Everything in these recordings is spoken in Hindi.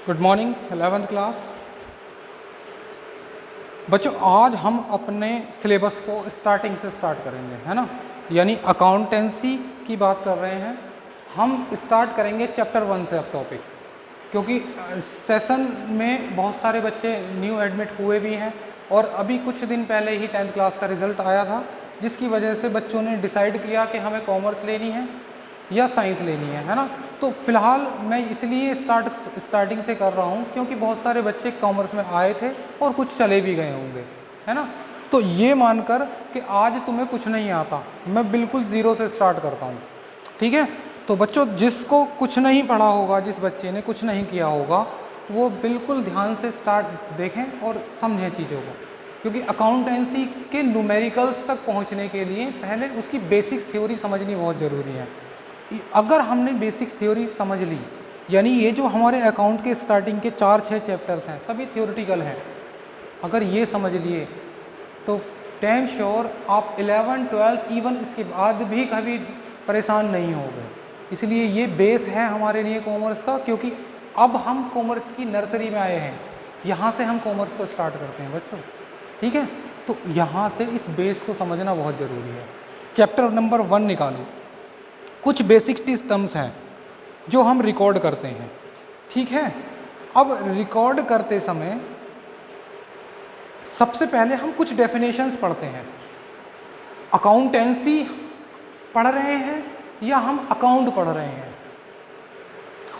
Good morning 11th class. बच्चों आज हम अपने सिलेबस को स्टार्टिंग से स्टार्ट करेंगे, है ना। यानी अकाउंटेंसी की बात कर रहे हैं। हम स्टार्ट करेंगे चैप्टर 1 से अब टॉपिक, क्योंकि सेशन में बहुत सारे बच्चे न्यू एडमिट हुए भी हैं और अभी कुछ दिन पहले ही 10th क्लास का रिजल्ट आया था, जिसकी वजह से बच्चों ने डिसाइड किया कि हमें कॉमर्स लेनी है या साइंस लेनी है ना। तो फिलहाल मैं इसलिए स्टार्टिंग से कर रहा हूँ क्योंकि बहुत सारे बच्चे कॉमर्स में आए थे और कुछ चले भी गए होंगे, है ना। तो ये मानकर कि आज तुम्हें कुछ नहीं आता, मैं बिल्कुल ज़ीरो से स्टार्ट करता हूँ, ठीक है। तो बच्चों जिसको कुछ नहीं पढ़ा होगा, जिस बच्चे ने कुछ नहीं किया होगा, वो बिल्कुल ध्यान से स्टार्ट देखें और समझें चीज़ों को, क्योंकि अकाउंटेंसी के न्यूमेरिकल्स तक पहुँचने के लिए पहले उसकी बेसिक्स थ्योरी समझनी बहुत ज़रूरी है। अगर हमने बेसिक्स थ्योरी समझ ली, यानी ये जो हमारे अकाउंट के स्टार्टिंग के 4-6 चैप्टर्स हैं सभी थ्योरेटिकल हैं, अगर ये समझ लिए तो डैम श्योर आप 11th 12th इवन इसके बाद भी कभी परेशान नहीं होंगे। इसलिए ये बेस है हमारे लिए कॉमर्स का, क्योंकि अब हम कॉमर्स की नर्सरी में आए हैं, यहाँ से हम कॉमर्स को स्टार्ट करते हैं बच्चों, ठीक है। तो यहाँ से इस बेस को समझना बहुत ज़रूरी है। चैप्टर नंबर 1 निकालो। कुछ बेसिक टर्म्स हैं जो हम रिकॉर्ड करते हैं, ठीक है। अब रिकॉर्ड करते समय सबसे पहले हम कुछ डेफिनेशंस पढ़ते हैं। अकाउंटेंसी पढ़ रहे हैं या हम अकाउंट पढ़ रहे हैं।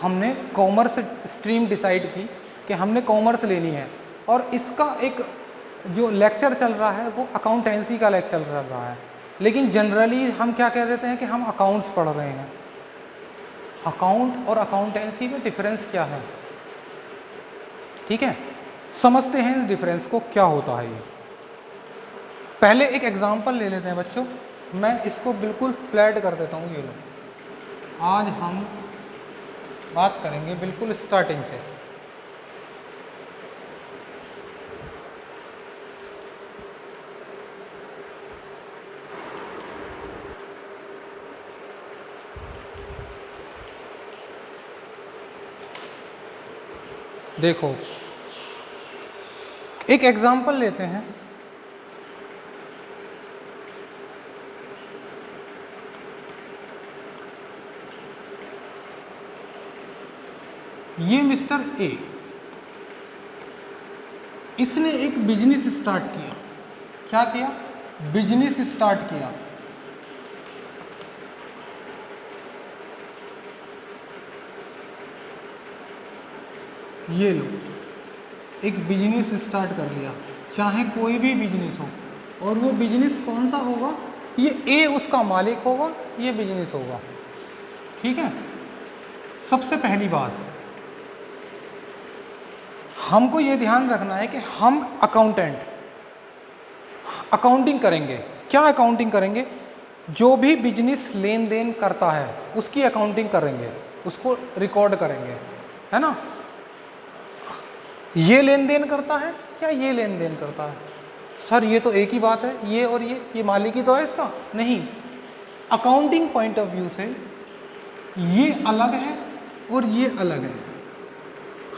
हमने कॉमर्स स्ट्रीम डिसाइड की कि हमने कॉमर्स लेनी है, और इसका एक जो लेक्चर चल रहा है वो अकाउंटेंसी का लेक्चर चल रहा है, लेकिन जनरली हम क्या कह देते हैं कि हम अकाउंट्स पढ़ रहे हैं। अकाउंट और अकाउंटेंसी में डिफरेंस क्या है, ठीक है। समझते हैं इस डिफरेंस को, क्या होता है ये। पहले एक एग्जांपल ले लेते हैं बच्चों, मैं इसको बिल्कुल फ्लैट कर देता हूँ। ये लो, आज हम बात करेंगे बिल्कुल स्टार्टिंग से। देखो एक एग्जाम्पल लेते हैं। ये मिस्टर ए, इसने एक बिजनेस स्टार्ट किया। क्या किया? बिजनेस स्टार्ट किया। ये लो, एक बिजनेस स्टार्ट कर लिया, चाहे कोई भी बिजनेस हो, और वो बिजनेस कौन सा होगा? ये ए उसका मालिक होगा, ये बिजनेस होगा, ठीक है। सबसे पहली बात हमको ये ध्यान रखना है कि हम अकाउंटिंग करेंगे। क्या अकाउंटिंग करेंगे? जो भी बिजनेस लेन देन करता है उसकी अकाउंटिंग करेंगे, उसको रिकॉर्ड करेंगे, है ना। ये लेन देन करता है या ये लेन देन करता है? सर ये तो एक ही बात है, ये और ये मालिक ही तो है इसका। नहीं, अकाउंटिंग पॉइंट ऑफ व्यू से ये अलग है और ये अलग है।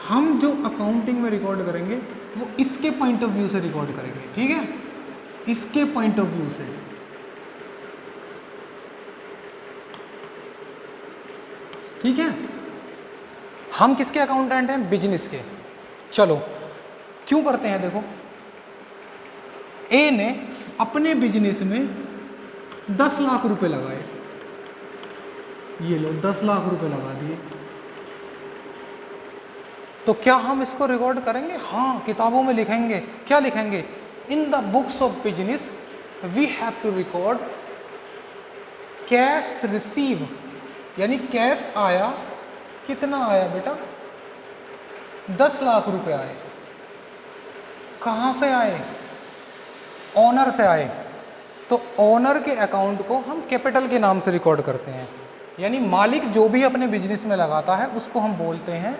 हम जो अकाउंटिंग में रिकॉर्ड करेंगे वो इसके पॉइंट ऑफ व्यू से रिकॉर्ड करेंगे, ठीक है, इसके पॉइंट ऑफ व्यू से, ठीक है। हम किसके अकाउंटेंट हैं? बिजनेस के। चलो क्यों करते हैं, देखो ए ने अपने बिजनेस में 10 लाख रुपए लगाए। ये लो 10 लाख रुपए लगा दिए, तो क्या हम इसको रिकॉर्ड करेंगे? हाँ, किताबों में लिखेंगे। क्या लिखेंगे? In the books of business we have to record cash receive, यानी कैश आया। कितना आया बेटा? 10 लाख रुपए आए। कहाँ से आए? ओनर से आए। तो ओनर के अकाउंट को हम कैपिटल के नाम से रिकॉर्ड करते हैं, यानी मालिक जो भी अपने बिजनेस में लगाता है उसको हम बोलते हैं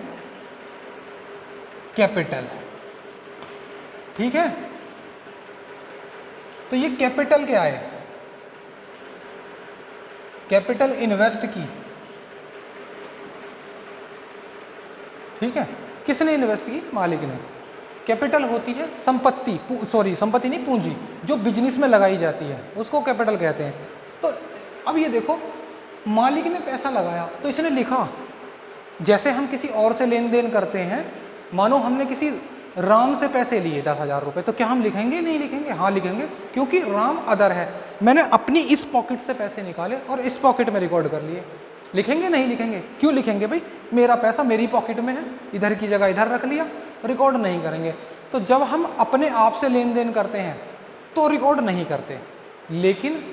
कैपिटल, ठीक है। तो ये कैपिटल क्या है? कैपिटल इन्वेस्ट की, ठीक है। किसने इन्वेस्ट की? मालिक ने। कैपिटल होती है संपत्ति, सॉरी संपत्ति नहीं, पूंजी, जो बिजनेस में लगाई जाती है उसको कैपिटल कहते हैं। तो अब ये देखो, मालिक ने पैसा लगाया तो इसने लिखा, जैसे हम किसी और से लेन देन करते हैं, मानो हमने किसी राम से पैसे लिए 10,000 रुपये, तो क्या हम लिखेंगे? नहीं लिखेंगे। हाँ लिखेंगे, क्योंकि राम अदर है, मैंने अपनी इस पॉकेट से पैसे निकाले और इस पॉकेट में रिकॉर्ड कर लिए। लिखेंगे? नहीं लिखेंगे। क्यों लिखेंगे भाई? मेरा पैसा मेरी पॉकेट में है, इधर की जगह इधर रख लिया, रिकॉर्ड नहीं करेंगे। तो जब हम अपने आप से लेन देन करते हैं तो रिकॉर्ड नहीं करते, लेकिन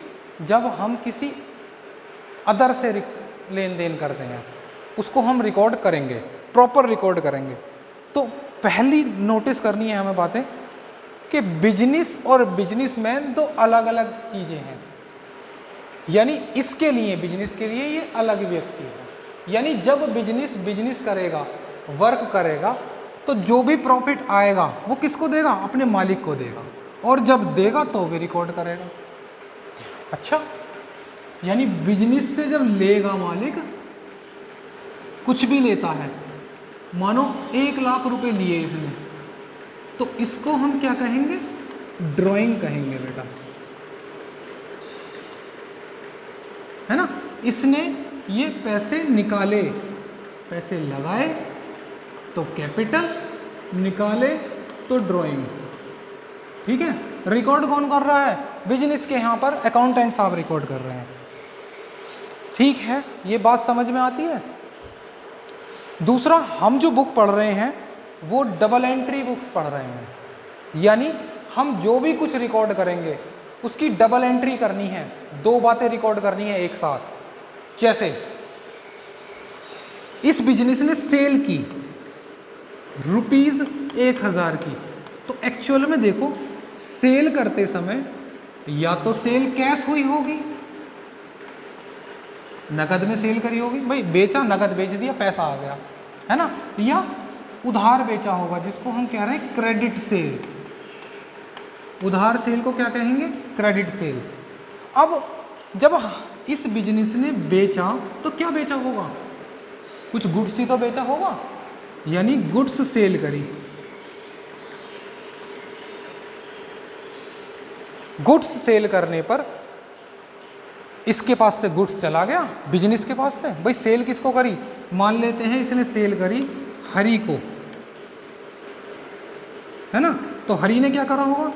जब हम किसी अदर से लेन देन करते हैं उसको हम रिकॉर्ड करेंगे, प्रॉपर रिकॉर्ड करेंगे। तो पहली नोटिस करनी है हमें बातें कि बिजनेस और बिजनेसमैन दो अलग अलग चीज़ें हैं। यानी इसके लिए, बिजनेस के लिए ये अलग व्यक्ति है। यानी जब बिजनेस करेगा, वर्क करेगा, तो जो भी प्रॉफिट आएगा वो किसको देगा? अपने मालिक को देगा, और जब देगा तो भी रिकॉर्ड करेगा। अच्छा, यानी बिजनेस से जब लेगा मालिक, कुछ भी लेता है, मानो 1 लाख रुपए लिए इसने, तो इसको हम क्या कहेंगे? ड्राइंग कहेंगे बेटा, है ना। इसने ये पैसे निकाले, पैसे लगाए तो कैपिटल, निकाले तो ड्राइंग। ठीक है। रिकॉर्ड कौन कर रहा है? बिजनेस के यहाँ पर अकाउंटेंट साहब रिकॉर्ड कर रहे हैं। ठीक है, ये बात समझ में आती है। दूसरा, हम जो बुक पढ़ रहे हैं वो डबल एंट्री बुक्स पढ़ रहे हैं, यानी हम जो भी कुछ रिकॉर्ड करेंगे उसकी डबल एंट्री करनी है, 2 बातें रिकॉर्ड करनी है एक साथ। जैसे इस बिजनेस ने सेल की ₹1000 की, तो एक्चुअल में देखो, सेल करते समय या तो सेल कैश हुई होगी, नकद में सेल करी होगी, भाई बेचा, नकद बेच दिया, पैसा आ गया, है ना, या उधार बेचा होगा, जिसको हम कह रहे हैं क्रेडिट सेल। उधार सेल को क्या कहेंगे? Credit sale. अब जब इस बिजनेस ने बेचा तो क्या बेचा होगा? कुछ गुड्स ही तो बेचा होगा, यानी गुड्स सेल करी। गुड्स सेल करने पर इसके पास से गुड्स चला गया बिजनेस के पास से। भाई सेल किसको करी? मान लेते हैं इसने सेल करी हरि को, है ना। तो हरि ने क्या करा होगा?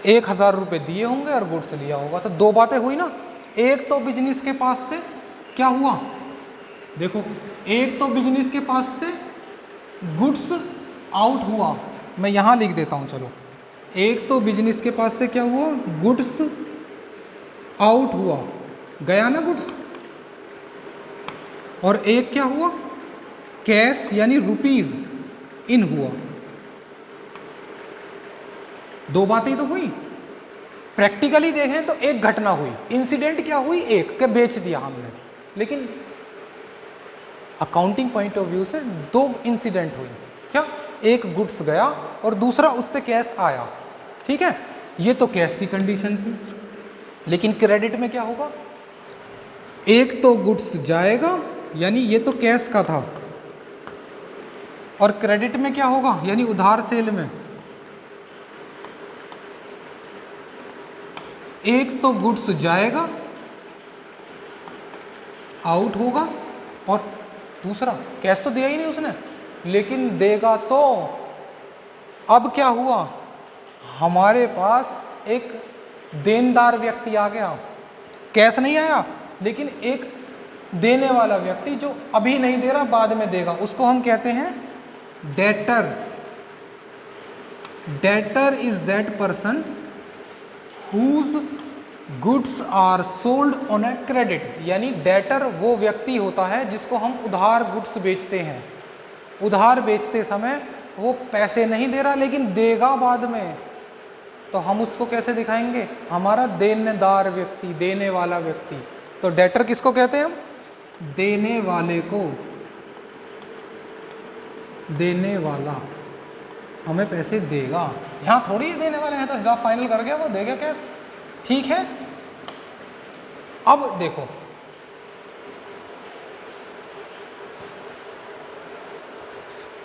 1000 रुपये दिए होंगे और गुड्स लिया होगा। तो 2 बातें हुई ना। एक तो बिजनेस के पास से क्या हुआ? देखो, एक तो बिजनेस के पास से गुड्स आउट हुआ, मैं यहां लिख देता हूं, चलो। एक तो बिजनेस के पास से क्या हुआ? गुड्स आउट हुआ, गया ना गुड्स। और एक क्या हुआ? कैश यानी रुपीज इन हुआ। 2 बातें तो हुई। प्रैक्टिकली देखें तो एक घटना हुई, इंसिडेंट क्या हुई? एक के बेच दिया हमने, लेकिन अकाउंटिंग पॉइंट ऑफ व्यू से 2 इंसिडेंट हुई। क्या? एक गुड्स गया और दूसरा उससे कैश आया। ठीक है, ये तो कैश की कंडीशन थी। लेकिन क्रेडिट में क्या होगा? एक तो गुड्स जाएगा, यानी ये तो कैश का था, और क्रेडिट में क्या होगा? यानी उधार सेल में एक तो गुड्स जाएगा, आउट होगा, और दूसरा कैश तो दिया ही नहीं उसने, लेकिन देगा तो। अब क्या हुआ? हमारे पास एक देनदार व्यक्ति आ गया, कैश नहीं आया, लेकिन एक देने वाला व्यक्ति जो अभी नहीं दे रहा, बाद में देगा, उसको हम कहते हैं debtor. Debtor is that person whose goods are sold on a credit, यानी डेटर वो व्यक्ति होता है जिसको हम उधार गुड्स बेचते हैं। उधार बेचते समय वो पैसे नहीं दे रहा, लेकिन देगा बाद में, तो हम उसको कैसे दिखाएंगे? हमारा देनदार व्यक्ति, देने वाला व्यक्ति। तो डेटर किसको कहते हैं हम? देने वाले को। देने वाला हमें पैसे देगा, यहाँ थोड़ी देने वाले हैं तो हिसाब फाइनल कर गया, वो देगा क्या? ठीक है। अब देखो,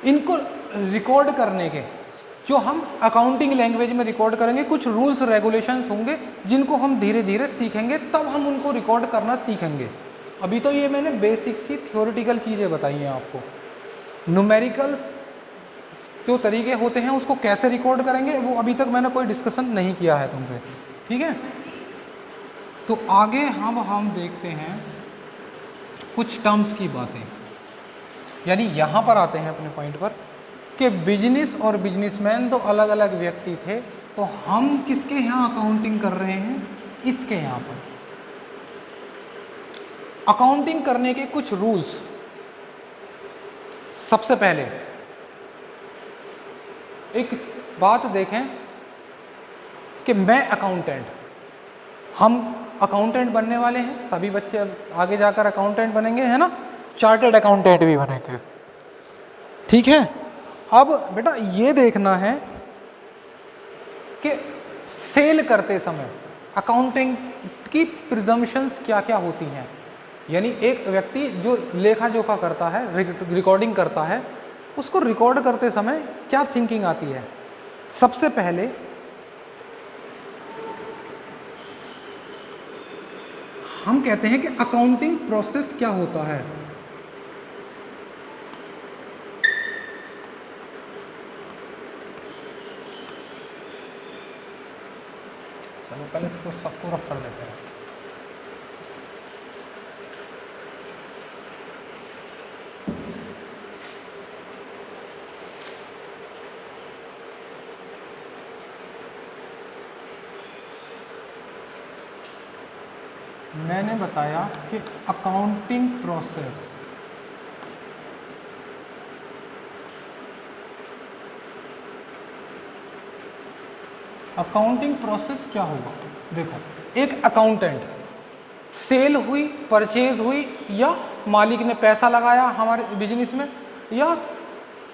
इनको रिकॉर्ड करने के, जो हम अकाउंटिंग लैंग्वेज में रिकॉर्ड करेंगे, कुछ रूल्स रेगुलेशंस होंगे जिनको हम धीरे धीरे सीखेंगे, तब हम उनको रिकॉर्ड करना सीखेंगे। अभी तो ये मैंने बेसिक सी थ्योरेटिकल चीज़ें बताई हैं आपको। न्यूमेरिकल्स जो तरीके होते हैं उसको कैसे रिकॉर्ड करेंगे वो अभी तक मैंने कोई डिस्कशन नहीं किया है तुमसे, ठीक है। तो आगे हम देखते हैं कुछ टर्म्स की बातें, यानी यहाँ पर आते हैं अपने पॉइंट पर कि बिजनेस और बिजनेसमैन तो अलग अलग व्यक्ति थे, तो हम किसके यहाँ अकाउंटिंग कर रहे हैं, इसके यहाँ पर। अकाउंटिंग करने के कुछ रूल्स। सबसे पहले एक बात देखें कि मैं अकाउंटेंट, हम अकाउंटेंट बनने वाले हैं, सभी बच्चे आगे जाकर अकाउंटेंट बनेंगे, है ना, चार्टर्ड अकाउंटेंट भी बनेंगे, ठीक है। अब बेटा ये देखना है कि सेल करते समय अकाउंटिंग की प्रिजम्पशंस क्या क्या होती हैं। यानी एक व्यक्ति जो लेखा जोखा करता है, रिकॉर्डिंग करता है, उसको रिकॉर्ड करते समय क्या थिंकिंग आती है। सबसे पहले हम कहते हैं कि अकाउंटिंग प्रोसेस क्या होता है। चलो पहले इसको सबको रफ कर देते हैं। मैंने बताया कि अकाउंटिंग प्रोसेस क्या होगा। देखो, एक अकाउंटेंट, सेल हुई, परचेज हुई, या मालिक ने पैसा लगाया हमारे बिजनेस में, या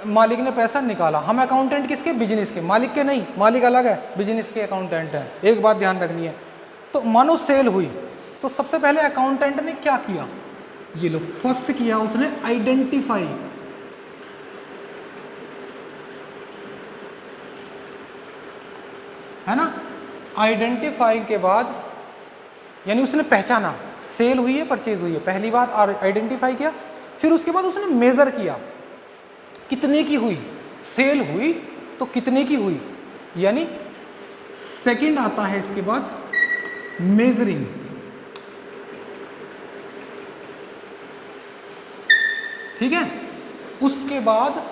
मालिक ने पैसा निकाला, हम अकाउंटेंट किसके, बिजनेस के, मालिक के नहीं, मालिक अलग है, बिजनेस के अकाउंटेंट है। एक बात ध्यान रखनी है। तो मानो सेल हुई, तो सबसे पहले अकाउंटेंट ने क्या किया, ये लो, फर्स्ट किया उसने आइडेंटिफाई, है ना। आइडेंटिफाई के बाद यानी उसने पहचाना सेल हुई है, परचेज हुई है, पहली बार आइडेंटिफाई किया। फिर उसके बाद उसने मेजर किया, कितने की हुई, सेल हुई तो कितने की हुई, यानी सेकंड आता है इसके बाद मेजरिंग। ठीक है, उसके बाद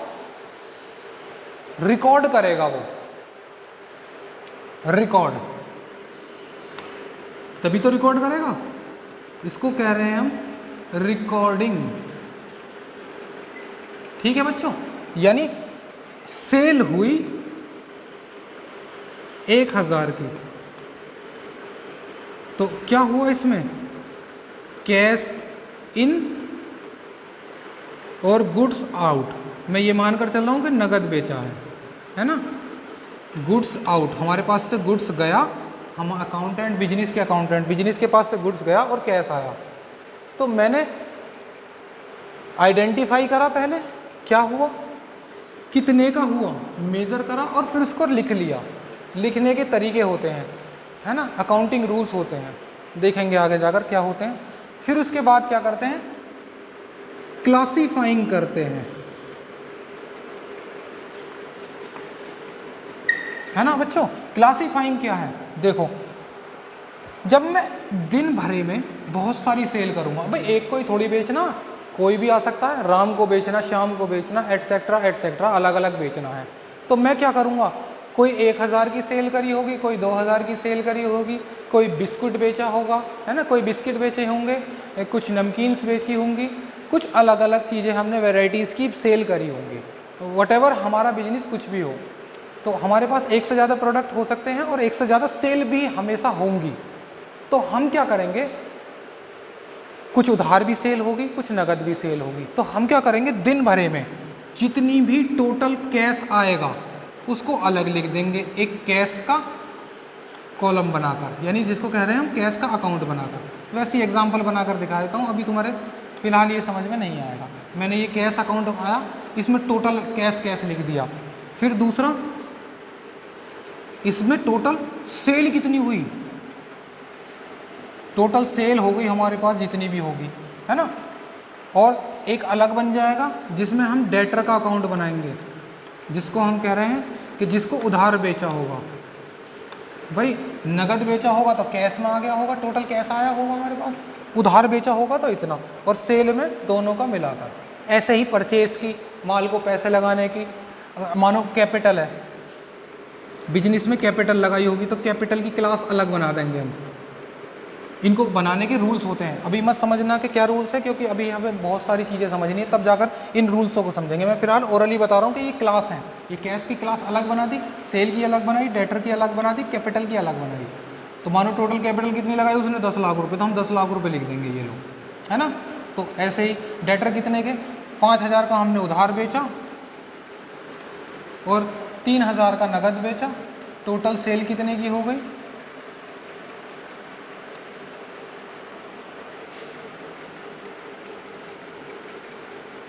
रिकॉर्ड करेगा वो, रिकॉर्ड, तभी तो रिकॉर्ड करेगा, इसको कह रहे हैं हम रिकॉर्डिंग। ठीक है बच्चों, यानी सेल हुई 1000 की, तो क्या हुआ इसमें, कैश इन और गुड्स आउट। मैं ये मानकर चल रहा हूं कि नगद बेचा है ना। गुड्स आउट, हमारे पास से गुड्स गया, हम अकाउंटेंट, बिजनेस के अकाउंटेंट, बिजनेस के पास से गुड्स गया और कैश आया। तो मैंने आइडेंटिफाई करा, पहले क्या हुआ, कितने का हुआ, मेजर करा और फिर उसको लिख लिया। लिखने के तरीके होते हैं, है ना, अकाउंटिंग रूल्स होते हैं, देखेंगे आगे जाकर क्या होते हैं। फिर उसके बाद क्या करते हैं, क्लासिफाइंग करते हैं, है ना बच्चों। क्लासिफाइंग क्या है, देखो, जब मैं दिन भरे में बहुत सारी सेल करूंगा, भाई एक को ही थोड़ी बेचना, कोई भी आ सकता है, राम को बेचना, शाम को बेचना, एटसेट्रा एटसेट्रा, अलग अलग बेचना है। तो मैं क्या करूंगा, कोई 1000 की सेल करी होगी, कोई 2000 की सेल करी होगी, कोई बिस्कुट बेचा होगा, है ना, कोई बिस्किट बेचे होंगे, कुछ नमकीन्स बेची होंगी, कुछ अलग अलग चीज़ें हमने वैरायटीज़ की सेल करी होंगी। व्हाटएवर हमारा बिजनेस कुछ भी हो, तो हमारे पास एक से ज़्यादा प्रोडक्ट हो सकते हैं और एक से ज़्यादा सेल भी हमेशा होंगी। तो हम क्या करेंगे, कुछ उधार भी सेल होगी, कुछ नगद भी सेल होगी। तो हम क्या करेंगे, दिन भरे में जितनी भी टोटल कैश आएगा उसको अलग लिख देंगे, एक कैश का कॉलम बनाकर, यानी जिसको कह रहे हैं हम कैश का अकाउंट बनाकर। वैसे एग्जाम्पल बनाकर दिखा देता हूँ, अभी तुम्हारे फिलहाल ये समझ में नहीं आएगा। मैंने ये कैश अकाउंट आया, इसमें टोटल कैश लिख दिया। फिर दूसरा, इसमें टोटल सेल कितनी हुई, टोटल सेल हो गई हमारे पास जितनी भी होगी, है ना। और एक अलग बन जाएगा जिसमें हम डेटर का अकाउंट बनाएंगे, जिसको हम कह रहे हैं कि जिसको उधार बेचा होगा। भाई नगद बेचा होगा तो कैश में आ गया होगा, टोटल कैश आया होगा हमारे पास, उधार बेचा होगा तो इतना, और सेल में दोनों का मिलाकर। ऐसे ही परचेज की, माल को पैसे लगाने की, मानो कैपिटल है, बिजनेस में कैपिटल लगाई होगी तो कैपिटल की क्लास अलग बना देंगे हम। इनको बनाने के रूल्स होते हैं, अभी मत समझना कि क्या रूल्स है, क्योंकि अभी हमें बहुत सारी चीज़ें समझनी है, तब जाकर इन रूल्सों को समझेंगे। मैं फिलहाल ओरली बता रहा हूँ कि ये क्लास हैं, ये कैश की क्लास अलग बना दी, सेल की अलग बनाई, डेटर की अलग बना दी, कैपिटल की अलग बनाई। तो मानो टोटल कैपिटल कितनी लगाई उसने, 10 लाख रुपये, तो हम 10 लाख रुपये लिख देंगे ये लोग, है ना। तो ऐसे ही डेटर कितने के, 5,000 का हमने उधार बेचा और 3,000 का नगद बेचा, टोटल सेल कितने की हो गई,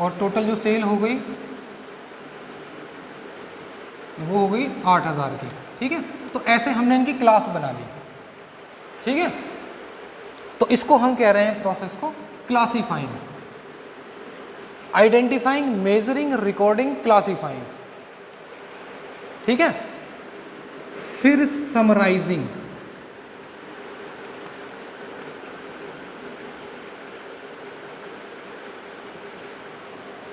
और टोटल जो सेल हो गई वो हो गई 8,000 की, ठीक है। तो ऐसे हमने इनकी क्लास बना ली, ठीक है। तो इसको हम कह रहे हैं प्रोसेस को classifying, identifying, measuring, recording, classifying, ठीक है। फिर समराइजिंग,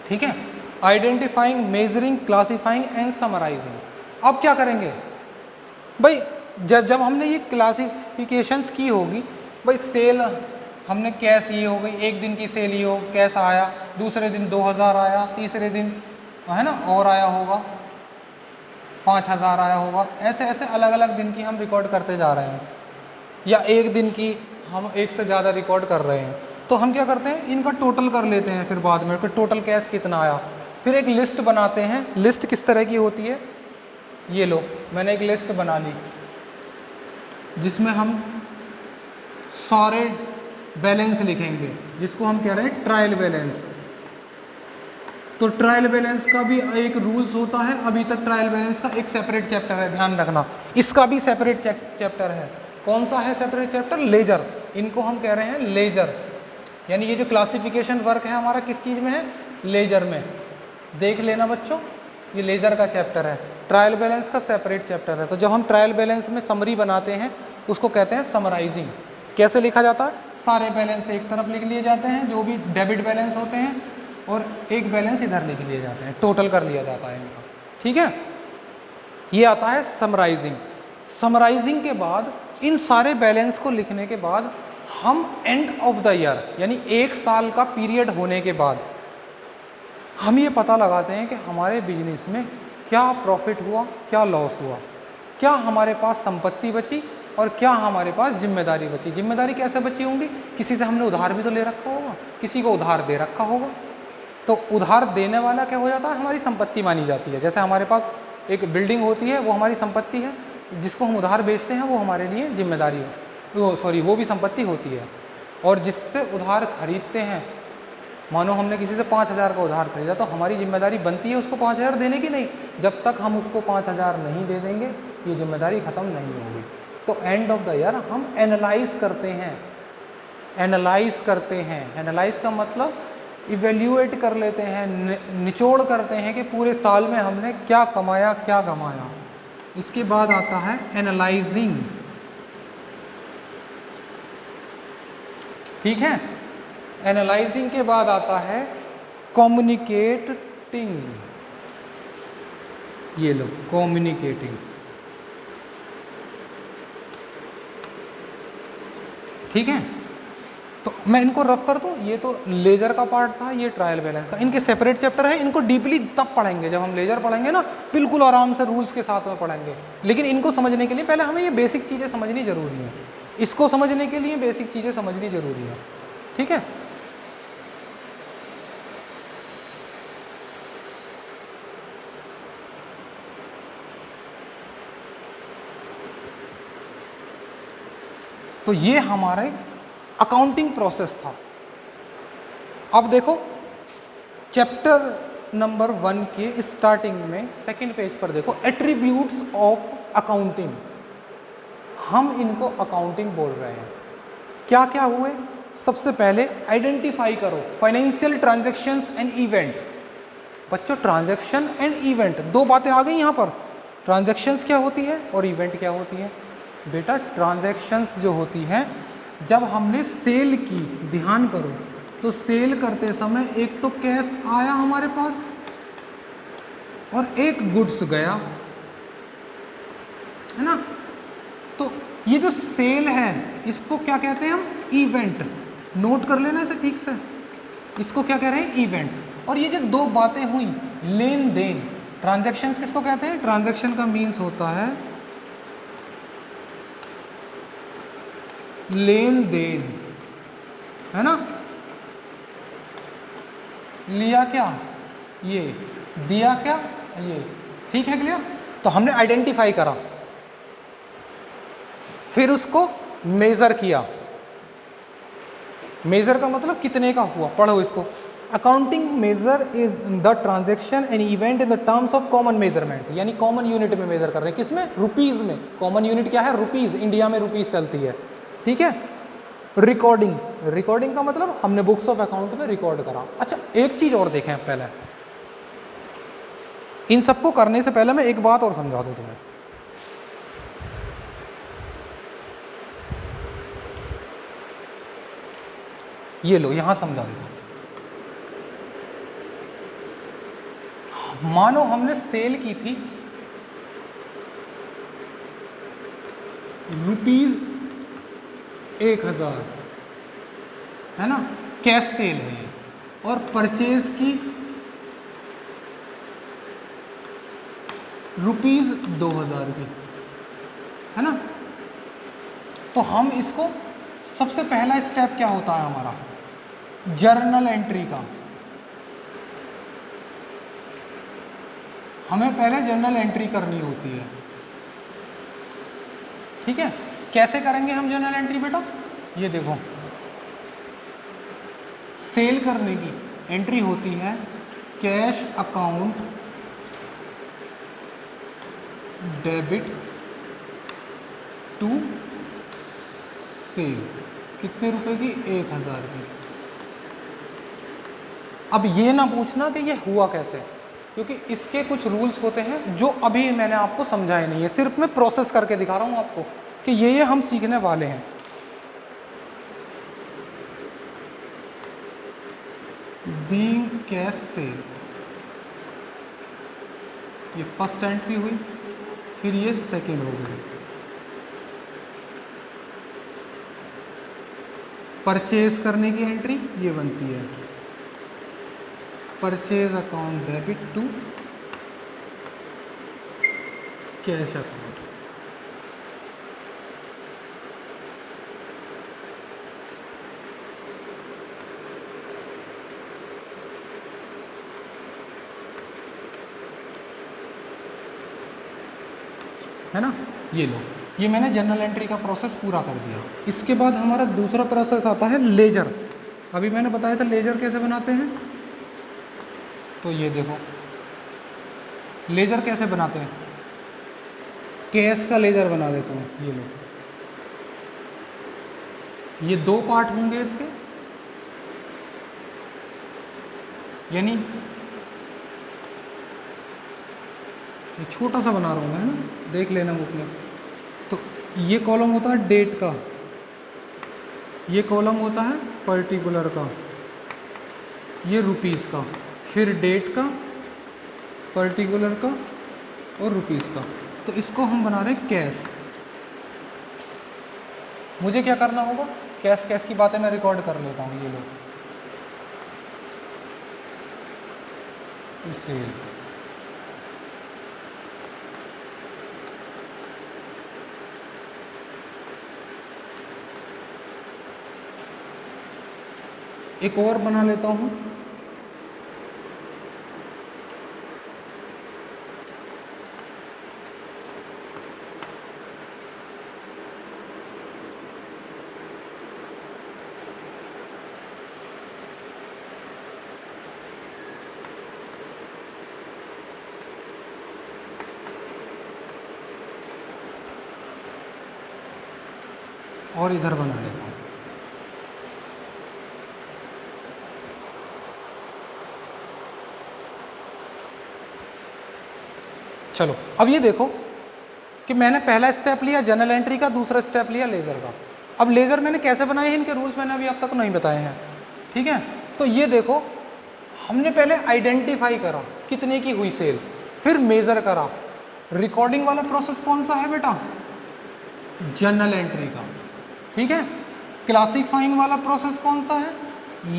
ठीक है। Identifying, measuring, classifying and summarising. अब क्या करेंगे भाई, जब हमने ये क्लासिफिकेशंस की होगी, भाई सेल हमने कैश ये हो गई, एक दिन की सेल ये हो, कैश आया, दूसरे दिन 2,000 आया, तीसरे दिन है ना और आया होगा 5,000 आया होगा। ऐसे ऐसे अलग अलग दिन की हम रिकॉर्ड करते जा रहे हैं, या एक दिन की हम एक से ज़्यादा रिकॉर्ड कर रहे हैं। तो हम क्या करते हैं, इनका टोटल कर लेते हैं, फिर बाद में कि टोटल कैश कितना आया। फिर एक लिस्ट बनाते हैं। लिस्ट किस तरह की होती है, ये लो मैंने एक लिस्ट बना ली जिसमें हम सारे बैलेंस लिखेंगे, जिसको हम कह रहे हैं ट्रायल बैलेंस। तो ट्रायल बैलेंस का भी एक रूल्स होता है, अभी तक ट्रायल बैलेंस का एक सेपरेट चैप्टर है, ध्यान रखना। इसका भी सेपरेट चैप्टर है। कौन सा है सेपरेट चैप्टर, लेजर। इनको हम कह रहे हैं लेजर, यानी ये जो क्लासिफिकेशन वर्क है हमारा किस चीज़ में है, लेजर में। देख लेना बच्चों, ये लेजर का चैप्टर है, ट्रायल बैलेंस का सेपरेट चैप्टर है। तो जब हम ट्रायल बैलेंस में समरी बनाते हैं उसको कहते हैं समराइजिंग। कैसे लिखा जाता है, सारे बैलेंस एक तरफ लिख लिए जाते हैं जो भी डेबिट बैलेंस होते हैं, और एक बैलेंस इधर लिख लिए जाते हैं, टोटल कर लिया जाता है इनका, ठीक है। ये आता है समराइजिंग। समराइजिंग के बाद इन सारे बैलेंस को लिखने के बाद हम एंड ऑफ द ईयर, यानी एक साल का पीरियड होने के बाद हम ये पता लगाते हैं कि हमारे बिजनेस में क्या प्रॉफिट हुआ, क्या लॉस हुआ, क्या हमारे पास संपत्ति बची और क्या हमारे पास जिम्मेदारी बची। जिम्मेदारी कैसे बची होंगी, किसी से हमने उधार भी तो ले रखा होगा, किसी को उधार दे रखा होगा। तो उधार देने वाला क्या हो जाता है, हमारी संपत्ति मानी जाती है। जैसे हमारे पास एक बिल्डिंग होती है, वो हमारी संपत्ति है, जिसको हम उधार बेचते हैं वो हमारे लिए जिम्मेदारी है, वो भी संपत्ति होती है। और जिससे उधार खरीदते हैं, मानो हमने किसी से 5,000 का उधार खरीदा, तो हमारी जिम्मेदारी बनती है उसको 5,000 देने की। नहीं, जब तक हम उसको 5,000 नहीं दे देंगे ये जिम्मेदारी ख़त्म नहीं होगी। तो एंड ऑफ द ईयर हम एनालाइज करते हैं, एनालाइज करते हैं। एनालाइज का मतलब इवेल्यूएट कर लेते हैं, निचोड़ करते हैं कि पूरे साल में हमने क्या कमाया, क्या गंवाया। इसके बाद आता है एनालाइजिंग, ठीक है। एनालाइजिंग के बाद आता है कम्युनिकेटिंग। ये लो कम्युनिकेटिंग, ठीक है। तो मैं इनको रफ कर दूं, ये तो लेजर का पार्ट था, ये ट्रायल बैलेंस का। इनके सेपरेट चैप्टर है, इनको डीपली तब पढ़ेंगे जब हम लेजर पढ़ेंगे ना, बिल्कुल आराम से रूल्स के साथ में पढ़ेंगे। लेकिन इनको समझने के लिए पहले हमें ये बेसिक चीज़ें समझनी जरूरी है। इसको समझने के लिए बेसिक चीज़ें समझनी जरूरी है, ठीक है। तो ये हमारे अकाउंटिंग प्रोसेस था। अब देखो चैप्टर नंबर 1 के स्टार्टिंग में सेकंड पेज पर देखो, एट्रीब्यूट्स ऑफ अकाउंटिंग। हम इनको अकाउंटिंग बोल रहे हैं। क्या क्या हुए? सबसे पहले आइडेंटिफाई करो फाइनेंशियल ट्रांजैक्शंस एंड इवेंट। बच्चों ट्रांजैक्शन एंड इवेंट दो बातें आ गई यहाँ पर। ट्रांजैक्शंस क्या होती है और इवेंट क्या होती है? बेटा ट्रांजैक्शंस जो होती हैं, जब हमने सेल की, ध्यान करो, तो सेल करते समय एक तो कैश आया हमारे पास और एक गुड्स गया, है ना। तो ये जो सेल है इसको क्या कहते हैं हम? इवेंट। नोट कर लेना इसे ठीक से, इसको क्या कह रहे हैं? इवेंट। और ये जो दो बातें हुई, लेन देन, ट्रांजैक्शंस किसको कहते हैं? ट्रांजैक्शन का मीन्स होता है लेन देन, है ना। लिया क्या? ये। दिया क्या? ये। ठीक है, क्लियर? तो हमने आइडेंटिफाई करा, फिर उसको मेजर किया। मेजर का मतलब कितने का हुआ, पढ़ो इसको। Accounting measure is the transaction and event in the terms of common measurement, यानी कॉमन यूनिट में मेजर कर रहे हैं। किसमें? रुपीज में। कॉमन यूनिट क्या है? रुपीज। इंडिया में रुपीज चलती है, ठीक है। रिकॉर्डिंग, रिकॉर्डिंग का मतलब हमने बुक्स ऑफ अकाउंट में रिकॉर्ड करा। अच्छा एक चीज और देखें पहले, इन सबको करने से पहले मैं एक बात और समझा दूं तुम्हें। ये लो यहां समझा दो। मानो हमने सेल की थी ₹1000, है ना, कैश सेल है ये, और परचेज की ₹2000 की, है ना। तो हम इसको, सबसे पहला स्टेप क्या होता है हमारा? जर्नल एंट्री का। हमें पहले जर्नल एंट्री करनी होती है, ठीक है। कैसे करेंगे हम जर्नल एंट्री बेटा? ये देखो, सेल करने की एंट्री होती है cash account debit to sale. कितने रुपए की? 1000 की। अब ये ना पूछना कि ये हुआ कैसे, क्योंकि इसके कुछ रूल्स होते हैं जो अभी मैंने आपको समझाए नहीं है, सिर्फ मैं प्रोसेस करके दिखा रहा हूं आपको कि ये हम सीखने वाले हैं। बीइंग कैश सेल, ये फर्स्ट एंट्री हुई, फिर ये सेकेंड हो गई। परचेज करने की एंट्री ये बनती है purchase account debit to cash account. है ना। ये लो, ये मैंने जर्नल एंट्री का प्रोसेस पूरा कर दिया। इसके बाद हमारा दूसरा प्रोसेस आता है लेजर। अभी मैंने बताया था लेजर कैसे बनाते हैं, तो ये देखो लेजर कैसे बनाते हैं। कैश का लेजर बना देता हूँ। ये लो, ये दो पार्ट होंगे इसके, यानी ये छोटा सा बना रहा हूँ मैं, है ना, देख लेना बुक में। तो ये कॉलम होता है डेट का, ये कॉलम होता है पर्टिकुलर का, ये रुपीस का, फिर डेट का, पर्टिकुलर का और रुपीस का। तो इसको हम बना रहे हैं कैश। मुझे क्या करना होगा? कैश कैश की बातें मैं रिकॉर्ड कर लेता हूँ। ये लो, इसे एक और बना लेता हूँ। और इधर बना लेता हूँ। चलो अब ये देखो कि मैंने पहला स्टेप लिया जनरल एंट्री का, दूसरा स्टेप लिया लेज़र का। अब लेज़र मैंने कैसे बनाए हैं, इनके रूल्स मैंने अभी अब तक नहीं बताए हैं, ठीक है। तो ये देखो हमने पहले आइडेंटिफाई करा कितने की हुई सेल, फिर मेज़र करा। रिकॉर्डिंग वाला प्रोसेस कौन सा है बेटा, जनरल एंट्री का, ठीक है। क्लासिफाइंग वाला प्रोसेस कौन सा है,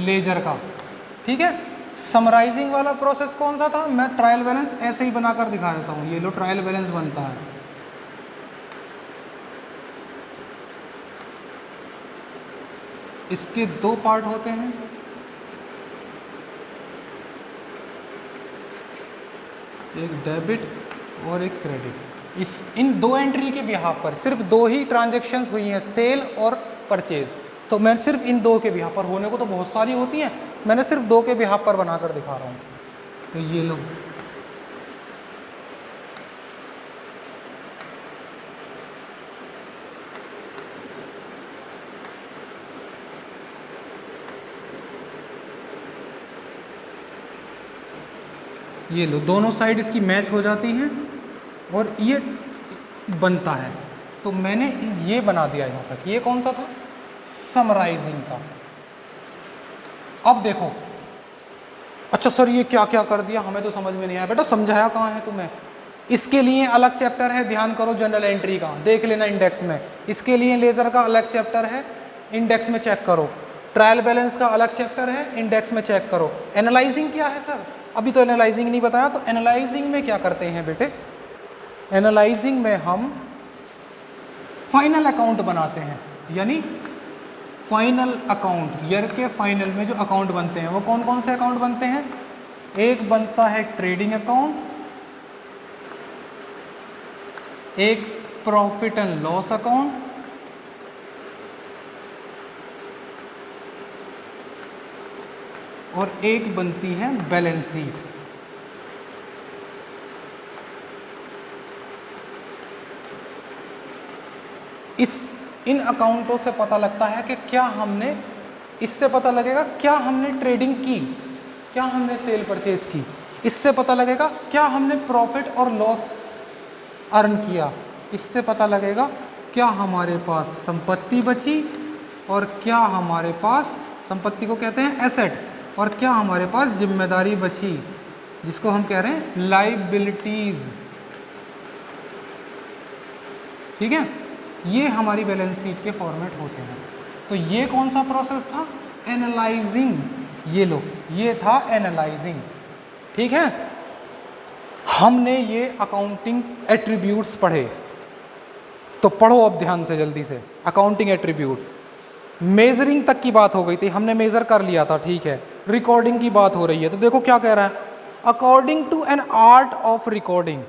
लेज़र का, ठीक है। समराइजिंग वाला प्रोसेस कौन सा था, मैं ट्रायल बैलेंस ऐसे ही बनाकर दिखा देता हूँ, ये लो ट्रायल बैलेंस बनता है। इसके दो पार्ट होते हैं, एक डेबिट और एक क्रेडिट। इन दो एंट्री के बिहाफ पर सिर्फ दो ही ट्रांजैक्शंस हुई हैं, सेल और परचेज। तो मैं सिर्फ इन दो के बिहाफ पर, होने को तो बहुत सारी होती हैं, मैंने सिर्फ दो के बिहाफ पर बनाकर दिखा रहा हूँ। तो ये लो ये लो दोनों साइड इसकी मैच हो जाती हैं और ये बनता है। तो मैंने ये बना दिया यहाँ तक। ये कौन सा था, समराइजिंग का। अब देखो, अच्छा सर ये क्या क्या कर दिया, हमें तो समझ में नहीं आया। बेटा समझाया कहाँ है तुम्हें, इसके लिए अलग चैप्टर है, ध्यान करो, जनरल एंट्री का देख लेना इंडेक्स में। इसके लिए लेज़र का अलग चैप्टर है, इंडेक्स में चेक करो। ट्रायल बैलेंस का अलग चैप्टर है, इंडेक्स में चेक करो। एनालाइजिंग क्या है सर, अभी तो एनालाइजिंग नहीं बताया। तो एनालाइजिंग में क्या करते हैं बेटे, एनालाइजिंग में हम फाइनल अकाउंट बनाते हैं, यानी फाइनल अकाउंट, ईयर के फाइनल में जो अकाउंट बनते हैं वो कौन कौन से अकाउंट बनते हैं। एक बनता है ट्रेडिंग अकाउंट, एक प्रॉफिट एंड लॉस अकाउंट, और एक बनती है बैलेंस शीट। इन अकाउंटों से पता लगता है कि क्या हमने, इससे पता लगेगा क्या हमने ट्रेडिंग की, क्या हमने सेल परचेज की। इससे पता लगेगा क्या हमने प्रॉफिट और लॉस अर्न किया। इससे पता लगेगा क्या हमारे पास संपत्ति बची और क्या हमारे पास, संपत्ति को कहते हैं एसेट, और क्या हमारे पास जिम्मेदारी बची, जिसको हम कह रहे हैं लायबिलिटीज, ठीक है। ये हमारी बैलेंस शीट के फॉर्मेट होते हैं। तो ये कौन सा प्रोसेस था, एनालाइजिंग। ये लो, ये था एनालाइजिंग, ठीक है। हमने ये अकाउंटिंग एट्रीब्यूट्स पढ़े, तो पढ़ो अब ध्यान से जल्दी से। अकाउंटिंग एट्रीब्यूट, मेजरिंग तक की बात हो गई थी, हमने मेजर कर लिया था, ठीक है। रिकॉर्डिंग की बात हो रही है, तो देखो क्या कह रहा है, according to an art of recording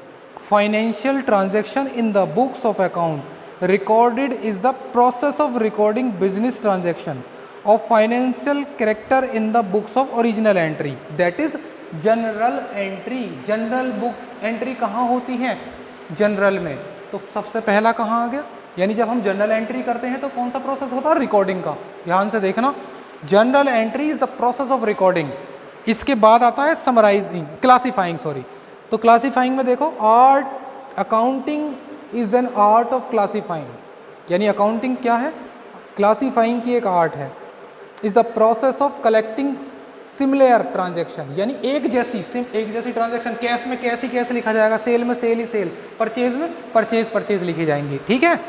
financial transaction in the books of account, recorded is the process of recording business transaction of financial character in the books of original entry, that is general entry। General book entry कहाँ होती है, जनरल में। तो सबसे पहला कहाँ आ गया, यानी जब हम जनरल एंट्री करते हैं तो कौन सा प्रोसेस होता है, रिकॉर्डिंग का। ध्यान से देखना, general entry is the process of recording. इसके बाद आता है समराइजिंग, क्लासीफाइंग, सॉरी। तो क्लासीफाइंग में देखो, art, accounting is an art of classifying, यानी अकाउंटिंग क्या है, क्लासीफाइंग की एक आर्ट है। Is the process of collecting similar transaction, यानी एक जैसी ट्रांजेक्शन। कैश में कैश ही कैश लिखा जाएगा, सेल में सेल ही सेल, परचेज में परचेज लिखी जाएंगी, ठीक है।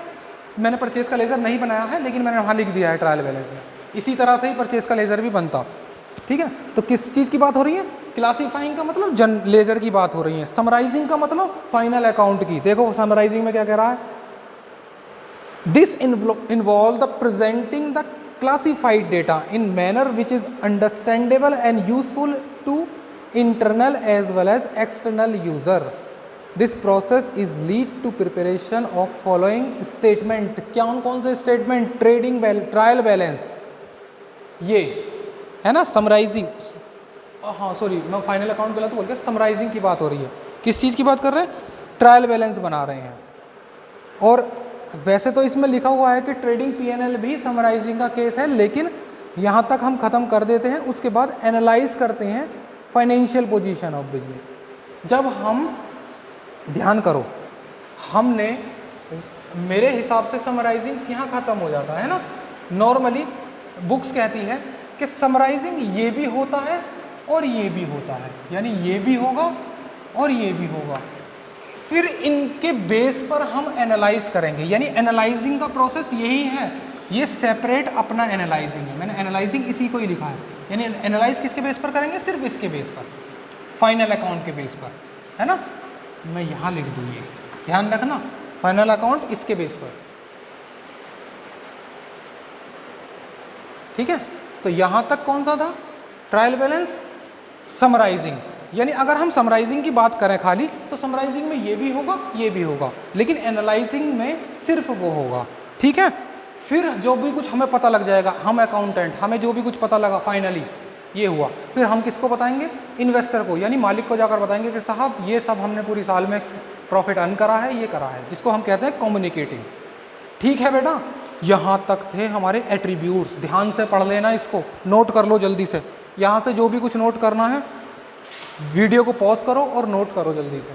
मैंने परचेज का लेजर नहीं बनाया है, लेकिन मैंने वहाँ लिख दिया है ट्रायल बैलेंस में। इसी तरह से ही परचेज का लेजर भी बनता, ठीक है। तो किस चीज़ की बात हो रही है, क्लासीफाइंग का मतलब लेजर की बात हो रही है। समराइजिंग का मतलब फाइनल अकाउंट की। देखो समराइजिंग में क्या कह रहा है, this involve the presenting the classified data in manner which is understandable and useful to internal as well as external user. This process is lead to preparation of following statement. कौन से स्टेटमेंट, ट्रेडिंग ट्रायल बैलेंस, ये है ना समराइजिंग। हाँ सॉरी, मैं फाइनल अकाउंट गलत बोल गया, समराइजिंग की बात हो रही है। किस चीज़ की बात कर रहे हैं, ट्रायल बैलेंस बना रहे हैं। और वैसे तो इसमें लिखा हुआ है कि ट्रेडिंग पीएनएल भी समराइजिंग का केस है, लेकिन यहाँ तक हम ख़त्म कर देते हैं, उसके बाद एनालाइज करते हैं फाइनेंशियल पोजीशन ऑफ बिजनेस। जब हम ध्यान करो, हमने मेरे हिसाब से समराइजिंग यहाँ ख़त्म हो जाता है ना। नॉर्मली बुक्स कहती है कि समराइजिंग ये भी होता है और ये भी होता है, यानी ये भी होगा और ये भी होगा, फिर इनके बेस पर हम एनालाइज करेंगे। यानी एनालाइजिंग का प्रोसेस यही है, ये सेपरेट अपना एनालाइजिंग है। मैंने एनालाइजिंग इसी को ही लिखा है, यानी एनालाइज किसके बेस पर करेंगे, सिर्फ इसके बेस पर, फाइनल अकाउंट के बेस पर, है ना। मैं यहाँ लिख दूँ, ये ध्यान रखना, फाइनल अकाउंट इसके बेस पर, ठीक है। तो यहाँ तक कौन सा था, ट्रायल बैलेंस, समराइजिंग। यानी अगर हम समराइजिंग की बात करें खाली, तो समराइजिंग में ये भी होगा ये भी होगा, लेकिन एनालाइजिंग में सिर्फ वो होगा, ठीक है। फिर जो भी कुछ हमें पता लग जाएगा, हम अकाउंटेंट, हमें जो भी कुछ पता लगा फाइनली ये हुआ, फिर हम किसको बताएंगे, इन्वेस्टर को, यानी मालिक को जाकर बताएंगे कि साहब ये सब हमने पूरी साल में प्रॉफिट अर्न करा है, ये करा है, जिसको हम कहते हैं कम्युनिकेटिंग। ठीक है बेटा, यहाँ तक थे हमारे एट्रीब्यूट्स। ध्यान से पढ़ लेना, इसको नोट कर लो जल्दी से। यहाँ से जो भी कुछ नोट करना है, वीडियो को पॉज करो और नोट करो जल्दी से।